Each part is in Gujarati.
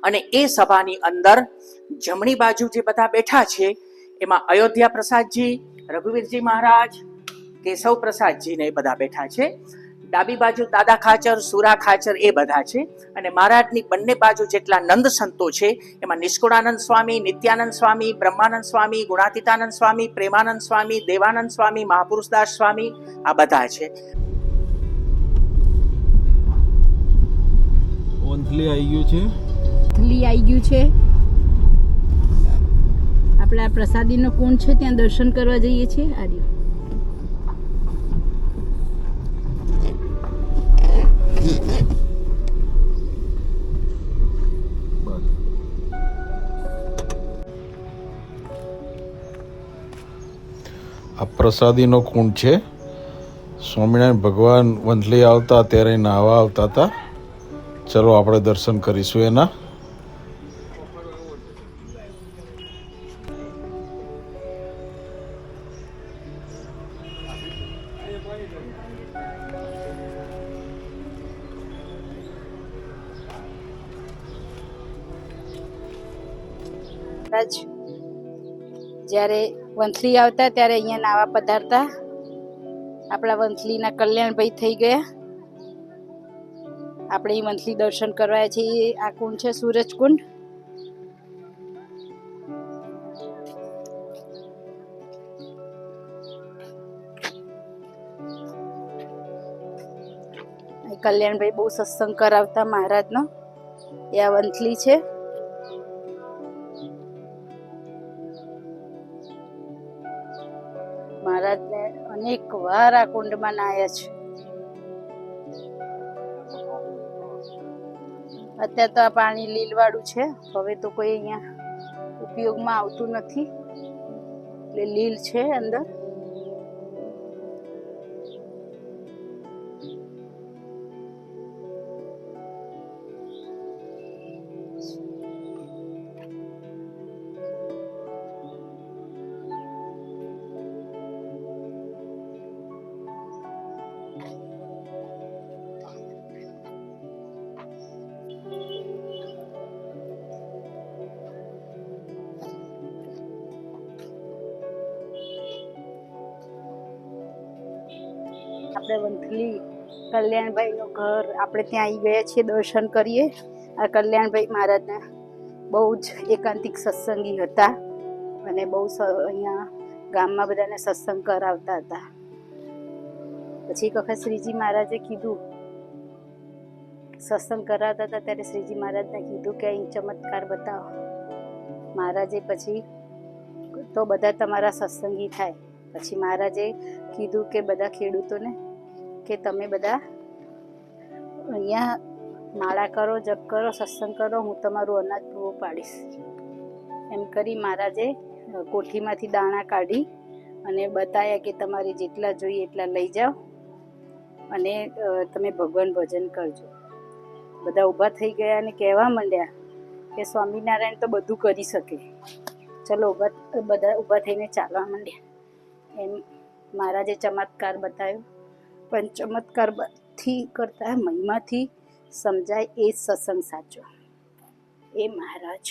અને એ સભાની અંદર જમણી બાજુ જે બધા બેઠા છે એમાં અયોધ્યા પ્રસાદજી, રઘુવીરજી મહારાજ, કેશવ પ્રસાદજી ને એ બધા બેઠા છે. ડાબી બાજુ દાદા ખાચર, સુરા ખાચર એ બધા છે. અને મહારાજની બંને બાજુ જેટલા નંદ સંતો છે એમાં નિષ્કુળાનંદ સ્વામી, નિત્યાનંદ સ્વામી, બ્રહ્માનંદ સ્વામી, ગુણાતીતાનંદ સ્વામી, પ્રેમાનંદ સ્વામી, દેવાનંદ સ્વામી, મહાપુરુષદાસ સ્વામી આ બધા છે. વંથલી આવી ગયું છે. વંથલી આવી ગયું છે. આપણે આ પ્રસાદીનો કુંડ છે ત્યાં દર્શન કરવા જઈએ છીએ. આર્યો આ પ્રસાદીનો કુંડ છે. સ્વામિનારાયણ ભગવાન વંથલી આવતા ત્યારે નાહવા આવતા હતા. ચલો આપણે દર્શન કરીશું એના. જ્યારે વંથલી આવતા ત્યારે અહીંયા નાવા પધારતા. આપણા વંથલીના કલ્યાણભાઈ થઈ ગયા. આપણે એ વંથલી દર્શન કરવા છીએ. આ કુંડ છે સૂરજ કુંડ. કલ્યાણભાઈ બહુ સત્સંગ કરાવતા મહારાજનો. એ આ વંથલી છે. મહારાજને અનેક વાર આ કુંડમાં નાહ્યા છે. અત્યારે તો આ પાણી લીલવાળું છે. હવે તો કોઈ અહીંયા ઉપયોગમાં આવતું નથી, એટલે લીલ છે અંદર. આપણે વંથલી કલ્યાણભાઈનું ઘર, આપણે ત્યાં આવી ગયા છીએ. દર્શન કરીએ. આ કલ્યાણભાઈ મહારાજના બહુ જ એકાંતિક સત્સંગી હતા અને બહુ અહીંયા ગામમાં બધાને સત્સંગ કરાવતા હતા. પછી એક વખત શ્રીજી મહારાજે કીધું, સત્સંગ કરાવતા હતા ત્યારે શ્રીજી મહારાજને કીધું કે અહીં ચમત્કાર બતાવો. મહારાજે પછી તો બધા તમારા સત્સંગી થાય. પછી મહારાજે કીધું કે બધા ખેડૂતોને કે તમે બધા અહીંયા માળા કરો, જપ કરો, સત્સંગ કરો, હું તમારું અનાજ પૂરું પાડીશ. એમ કરી મહારાજે કોઠીમાંથી દાણા કાઢી અને બતાવ્યા કે તમારે જેટલા જોઈએ એટલા લઈ જાઓ અને તમે ભગવાન ભજન કરજો. બધા ઊભા થઈ ગયા અને કહેવા માંડ્યા કે સ્વામિનારાયણ તો બધું કરી શકે, ચલો બધા ઊભા થઈને ચાલવા માંડ્યા. એમ મહારાજે ચમત્કાર બતાવ્યો. પણ ચમત્કારથી કરતા મહિમાથી સમજાય એ જ સત્સંગ સાચો. એ મહારાજ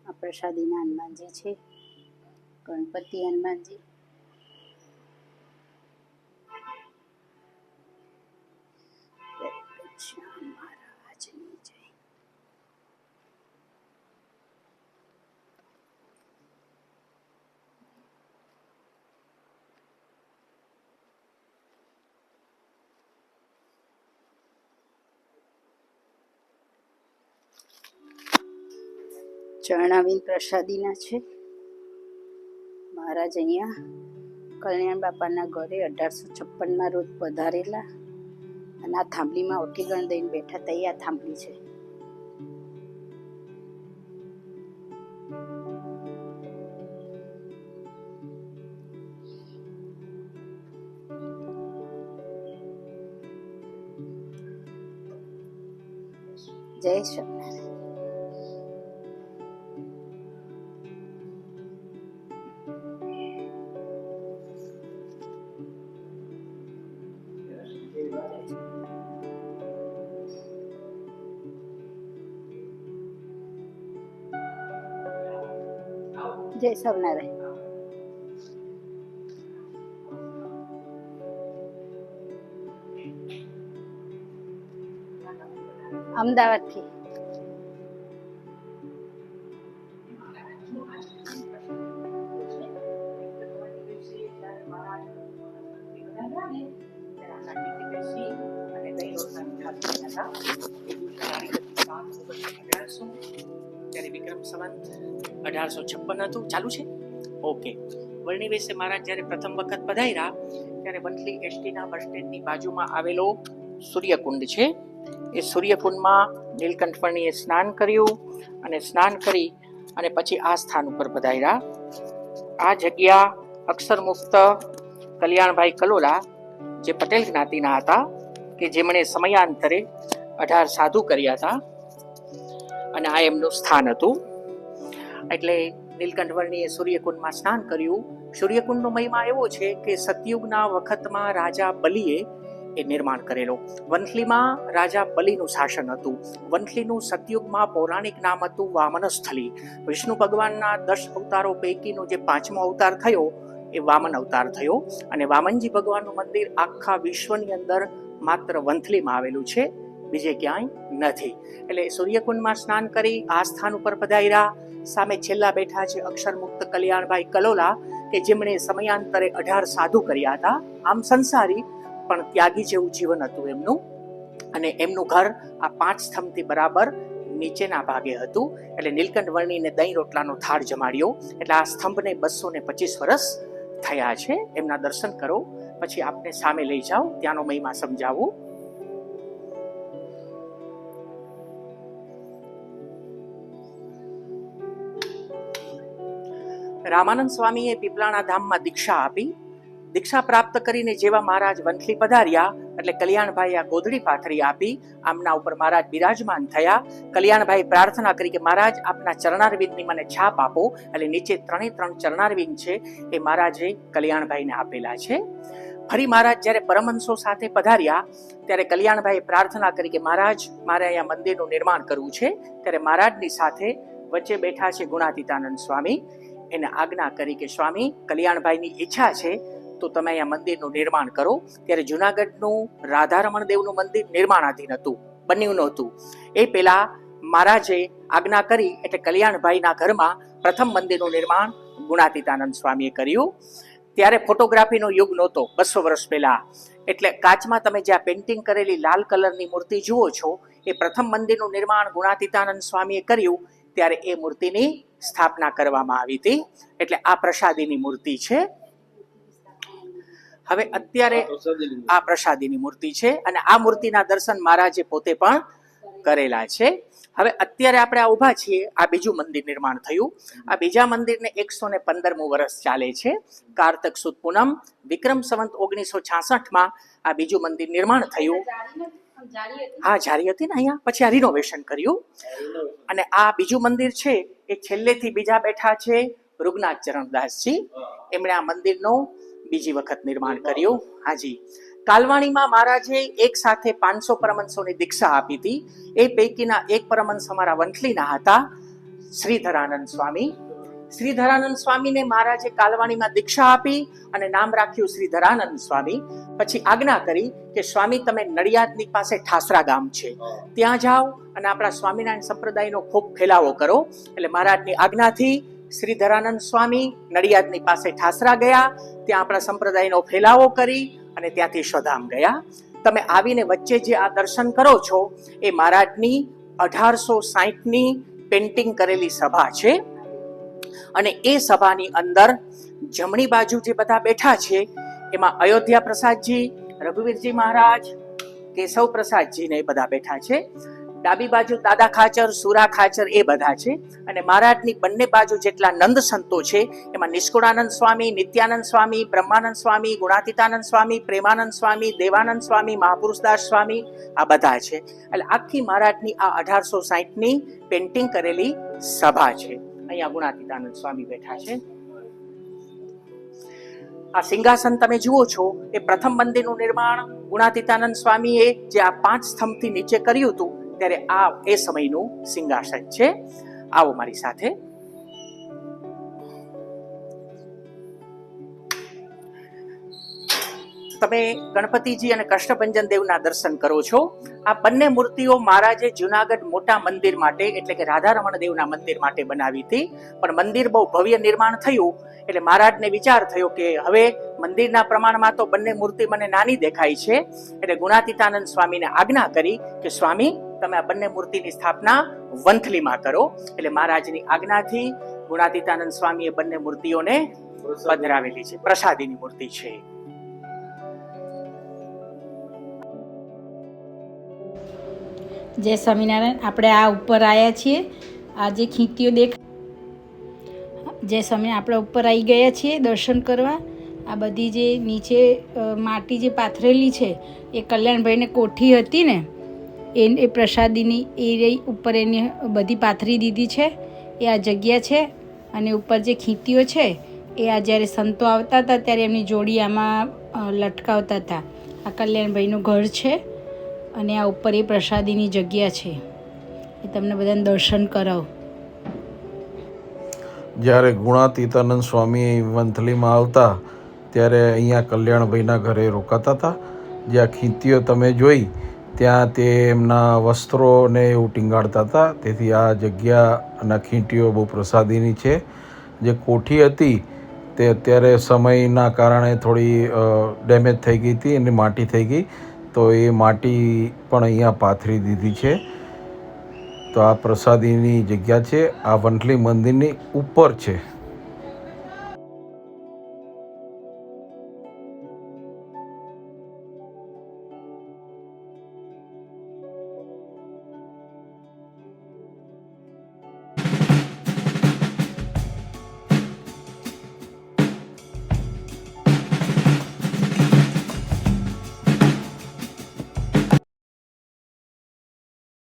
આ પ્રસાદીના હનુમાનજી છે. ગણપતિ હનુમાનજી. મહારાજની જય. ચરણાવીન પ્રસાદીના છે. મહારાજ અહીંયા કલ્યાણ બાપાના ઘરે 1856માં રોજ પધારેલા અને આ થાંભલીમાં ઓટીગણ દઈને બેઠા હતા. આ થાંભલી છે. જય સ્વામિનારાયણ. જય સ્વામિનારાયણ. અમદાવાદથી. ત્યારે વિક્રમ સંવત 1856 હતું. ચાલુ છે? ઓકે. વર્ણી વિશે મહારાજ જ્યારે પ્રથમ વખત પધાર્યા ત્યારે વંથલી એસટીના બસ સ્ટેન્ડની બાજુમાં આવેલો સૂર્યકુંડ છે. એ સૂર્યકુંડમાં નીલકંઠ વર્ણીએ સ્નાન કર્યું અને સ્નાન કરી અને પછી આ સ્થાન ઉપર પધાર્યા. આ જગ્યા અક્ષરમુક્ત કલ્યાણભાઈ કલોલા, જે પટેલ જ્ઞાતિના હતા, કે જેમણે સમયાંતરે 18 સાધુ કર્યા હતા અને આ એમનું સ્થાન હતું. એટલે નીલકંઠ વર્ણીએ સૂર્યકુંડમાં સ્નાન કર્યું. સૂર્યકુંડનો મહિમા એવો છે કે સતયુગના વખતમાં રાજા બલિએ એ નિર્માણ કરેલો. વંથલીમાં રાજા બલિનું શાસન હતું. વંથલીનું સતયુગમાં પૌરાણિક નામ હતું વામનસ્થલી. વિષ્ણુ ભગવાનના 10 અવતારો પૈકીનો જે 5મો અવતાર થયો એ વામન અવતાર થયો. અને વામનજી ભગવાનનું મંદિર આખા વિશ્વની અંદર માત્ર વંથલીમાં આવેલું છે, બીજે ક્યાંય નથી. એટલે સૂર્યકુંડમાં સ્નાન કરી આ સ્થાન ઉપર પધાર્યા. સામે છેલ્લા બેઠા છે અક્ષરમુક્ત કલ્યાણભાઈ કલોલા, કે જેમણે સમયાંતરે 18 સાધુ કર્યા હતા. આમ સંસારી પણ ત્યાગી જેવું જીવન હતું એમનું. અને એમનું ઘર આ 5 સ્તંભથી બરાબર નીચેના ભાગે હતું. એટલે નીલકંઠ વર્ણીને દહીં રોટલાનો થાળ જમાડ્યો. એટલે આ સ્તંભને 225 વર્ષ થયા છે. એમના દર્શન કરો, પછી આપને સામે લઈ જાઓ, ત્યાંનો મહિમા સમજાવું. રામાનંદ સ્વામીએ પીપળાણા ધામમાં દીક્ષા આપી. દીક્ષા પ્રાપ્ત કરીને જેવા મહારાજ વંથલી પધાર્યા એટલે કલ્યાણભાઈ આ ગોધડી પાથરી આપી. આમના ઉપર મહારાજ બિરાજમાન થયા. કલ્યાણભાઈ પ્રાર્થના કરી કે મહારાજ આપના ચરણારવિંદની મને છાપ આપો. એટલે નીચે 3 ચરણારવિંદ છે એ મહારાજે કલ્યાણભાઈને આપેલા છે. ફરી મહારાજ જ્યારે પરમહંસો સાથે પધાર્યા ત્યારે કલ્યાણભાઈએ પ્રાર્થના કરી કે મહારાજ મારે અહીંયા મંદિરનું નિર્માણ કરવું છે. ત્યારે મહારાજની સાથે વચ્ચે બેઠા છે ગુણાતીતાનંદ સ્વામી. એને આજ્ઞા કરી કે સ્વામી, કલ્યાણભાઈની ઈચ્છા છે તો તમે અહીંયા મંદિરનું નિર્માણ કરો. ત્યારે જુનાગઢનું રાધારમણ દેવનું મંદિર નિર્માણાધીન હતું, બન્યું નહોતું. એ પહેલા મહારાજે આજ્ઞા કરી એટલે કલ્યાણભાઈના ઘરમાં પ્રથમ મંદિરનું નિર્માણ ગુણાતીતાનંદ સ્વામીએ કર્યું. ત્યારે ફોટોગ્રાફીનો યુગ નહોતો, 200 વર્ષ પહેલા. એટલે કાચમાં તમે જ્યાં પેઇન્ટિંગ કરેલી લાલ કલરની મૂર્તિ જુઓ છો એ પ્રથમ મંદિરનું નિર્માણ ગુણાતીતાનંદ સ્વામીએ કર્યું. ત્યારે એ મૂર્તિની સ્થાપના કરવામાં આવી હતી. એટલે આ પ્રસાદીની મૂર્તિ છે. હવે અત્યારે આ પ્રસાદીની મૂર્તિ છે અને આ મૂર્તિના દર્શન મહારાજે પોતે પણ કરેલા છે. હવે અત્યારે આપણે આ ઊભા છીએ, આ બીજું મંદિર નિર્માણ થયું. આ બીજા મંદિરને 115મું વર્ષ ચાલે છે. કારતક સુદ પૂનમ વિક્રમ સંવત 1966માં આ બીજું મંદિર નિર્માણ થયું. હા, જારી હતી ને અહીંયા, પછી આ રિનોવેશન કર્યું. અને આ બીજું મંદિર છે એ છેલ્લેથી બીજા બેઠા છે રૂગનાથ ચરણદાસજી. એમણે આ મંદિરનો બીજી વખત નિર્માણ કર્યું. હાજી. કાલવાણીમાં મહારાજે એક સાથે 500 પરમહંસોની દીક્ષા આપી હતી. એ પૈકીના એક પરમહંસ અમારા વંથલીના હતા, શ્રીધરાનંદ સ્વામી. શ્રીધરાનંદ સ્વામીને મહારાજે કાલવાણીમાં દીક્ષા આપી અને નામ રાખ્યું શ્રીધરાનંદ સ્વામી. પછી આજ્ઞા કરી કે સ્વામી તમે નડિયાદની પાસે ઠાસરા ગામ છે ત્યાં જાઓ અને આપણા સ્વામિનારાયણ સંપ્રદાયનો ખૂબ ફેલાવો કરો. એટલે મહારાજની આજ્ઞાથી શ્રીધરાનંદ સ્વામી નડિયાદની પાસે ઠાસરા ગયા, ત્યાં આપણા સંપ્રદાયનો ફેલાવો કરી અને ત્યાંથી સ્વધામ ગયા. તમે આવીને વચ્ચે જે આ દર્શન કરો છો એ મહારાજની 1860ની પેઇન્ટિંગ કરેલી સભા છે. અને એ સભાની અંદર જમણી બાજુ જે બધા બેઠા છે એમાં અયોધ્યા પ્રસાદજી, રઘુવીરજી મહારાજ, કેશવ પ્રસાદજી ને એ બધા બેઠા છે. ડાબી બાજુ દાદા ખાચર, સુરા ખાચર એ બધા છે. અને મહારાજની બંને બાજુ જેટલા નંદ સંતો છે એમાં નિષ્કુળાનંદ સ્વામી, નિત્યાનંદ સ્વામી, બ્રહ્માનંદ સ્વામી, ગુણાતીતાનંદ સ્વામી, પ્રેમાનંદ સ્વામી, દેવાનંદ સ્વામી, મહાપુરુષદાસ સ્વામી આ બધા છે. એટલે આખી મહારાજની આ 1860ની પેઇન્ટિંગ કરેલી સભા છે. અહીંયા ગુણાતીતાનંદ સ્વામી બેઠા છે. આ સિંહાસન તમે જુઓ છો એ પ્રથમ મંદિરનું નિર્માણ ગુણાતીતાનંદ સ્વામીએ જે આ 5 સ્તંભથી નીચે કર્યું હતું ત્યારે આ એ સમયનું સિંહાસન છે. આવો મારી સાથે. તમે ગણપતિજી અને કષ્ટભંજન દેવના દર્શન કરો છો. આ બંને મૂર્તિઓ મહારાજે જુનાગઢ મોટા મંદિર માટે એટલે કે રાધારમણ દેવના મંદિર માટે બનાવી હતી. પણ મંદિર બહુ ભવ્ય નિર્માણ થયું એટલે મહારાજને વિચાર થયો કે હવે મંદિરના પ્રમાણમાં તો બંને મૂર્તિ મને નાની દેખાય છે. એટલે ગુણાતીતાનંદ સ્વામીને આજ્ઞા કરી કે સ્વામી તમે આ બંને મૂર્તિની સ્થાપના વંથલીમાં કરો. એટલે મહારાજની આજ્ઞાથી ગુણાતીતાનંદ સ્વામીએ બંને મૂર્તિઓને પધરાવેલી છે. પ્રસાદીની મૂર્તિ છે. જય સ્વામિનારાયણ. આપણે આ ઉપર આવ્યા છીએ. આ જે ખીંતીઓ જય સ્વામી, આપણે ઉપર આવી ગયા છીએ દર્શન કરવા. આ બધી જે નીચે માટી જે પાથરેલી છે એ કલ્યાણભાઈને કોઠી હતી ને એ પ્રસાદીની એ રહી ઉપર એની બધી પાથરી દીધી છે. એ આ જગ્યા છે. અને ઉપર જે ખીંતીઓ છે એ આ જ્યારે સંતો આવતા હતા ત્યારે એમની જોડી આમાં લટકાવતા હતા. આ કલ્યાણભાઈનું ઘર છે અને આ ઉપર એ પ્રસાદીની જગ્યા છે. એ તમને બધાને દર્શન કરાવો. જ્યારે ગુણાતીતાનંદ સ્વામી વંથલીમાં આવતા ત્યારે અહીંયા કલ્યાણભાઈના ઘરે રોકાતા હતા. જ્યાં ખીંતીઓ તમે જોઈ ત્યાં તે એમના વસ્ત્રોને એવું ટીંગાડતા હતા. તેથી આ જગ્યા અને ખીંટીઓ બહુ પ્રસાદીની છે. જે કોઠી હતી તે અત્યારે સમયના કારણે થોડી ડેમેજ થઈ ગઈ હતી અને માટી થઈ ગઈ, તો એ માટી પણ અહીંયા પાથરી દીધી છે. તો આ પ્રસાદીની જગ્યા છે. આ વંથલી મંદિરની ઉપર છે.